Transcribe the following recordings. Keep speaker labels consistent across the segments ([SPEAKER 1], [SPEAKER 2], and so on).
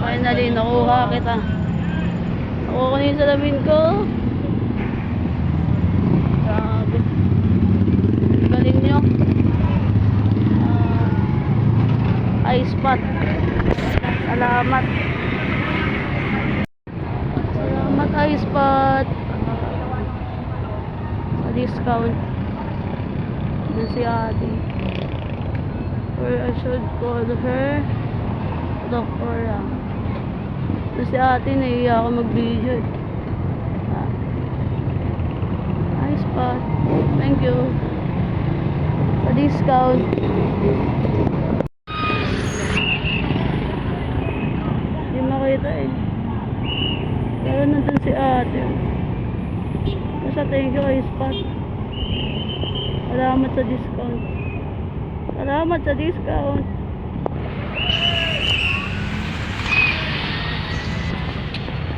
[SPEAKER 1] Finally, nakuha kita. Nakuha ko na yung salamin ko. Grabe. Galing nyo. Ice spot. Salamat. Salamat ice spot. Sa discount. Doon si ate. Or I should call her Doktora. Doon si ate, naiiya ako mag-video. Ice spot. Thank you. Sa discount. Hindi makita eh. Pero nandun si ate. Basta thank you ice spot. Salamat sa discount. Salamat sa discount.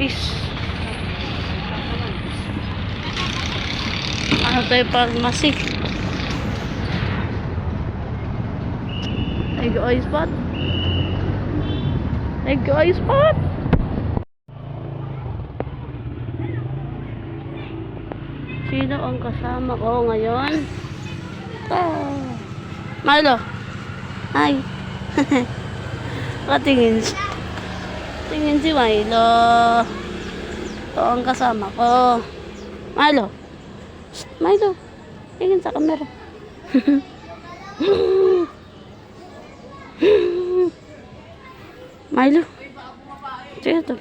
[SPEAKER 1] Peace. Ano tayo pharmacy? Thank you ice spot. Thank you ice spot. Sino ang kasama ko ngayon? Milo. Hi. Katingin. Tingin si Milo. Ito ang kasama ko. Milo. Milo. Tingin sa camera. Milo. Sige ito.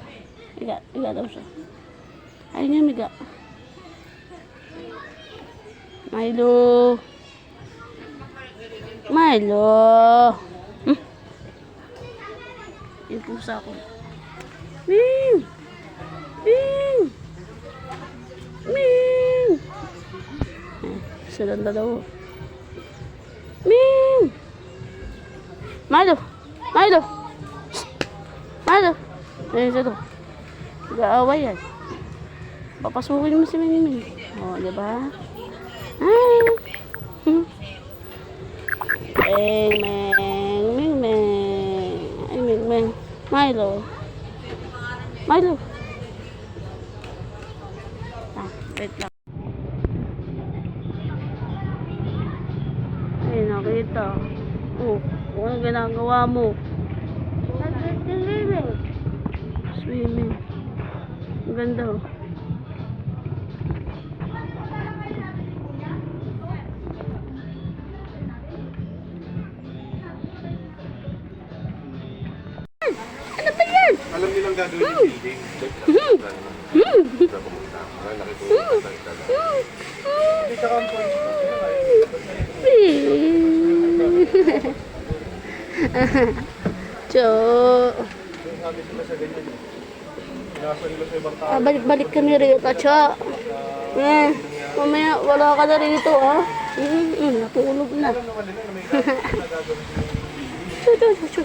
[SPEAKER 1] Iga daw siya. Ayaw niya miga. Milo. Milo. Yung pusa ko. Ming! Ming! Ming! Silang dalawa. Ming! Milo! Milo! Milo! Ayun siya to. Nag-aaway yan. Papasukin mo si Ming. O, diba? Hi! Ming, Ming. Ay, Ming. Milo. Milo. Wait lang. Ay, nakita. Oh, kung ano ginagawa mo? Swimming. Ang ganda oh.
[SPEAKER 2] Alam nilang gagawin yung building. Hindi ka kampo.
[SPEAKER 1] Cho.
[SPEAKER 2] Sabi sila sa ganyan. Pinasa nila sa ibang tao.
[SPEAKER 1] Balik kami rito, Cho. Mamaya wala ka na rito, ha? Natulog na.
[SPEAKER 2] Alam naman nila na may gagawin.
[SPEAKER 1] Cho.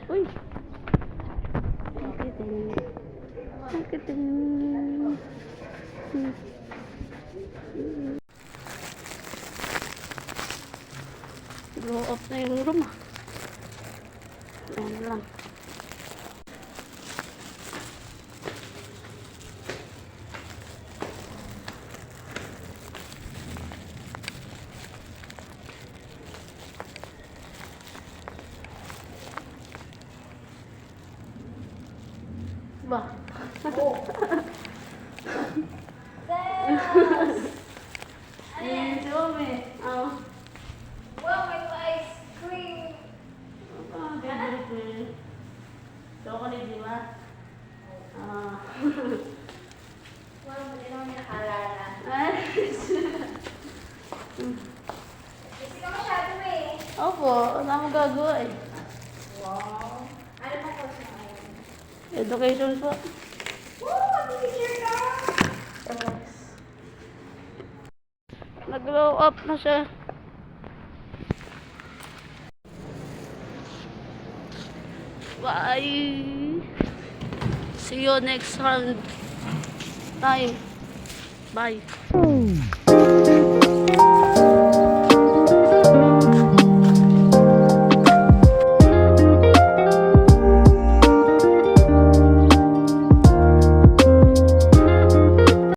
[SPEAKER 1] Uy. Blow off na yung room. Ayan lang. Ba?
[SPEAKER 3] Wow, may ice cream.
[SPEAKER 1] Chocolate, di ba? akong gagawa eh.
[SPEAKER 3] Wow. Ano pa po siya?
[SPEAKER 1] Education po.
[SPEAKER 3] Woo! Teacher ka!
[SPEAKER 1] Nag-grow up na siya. Bye! See you next time. Bye!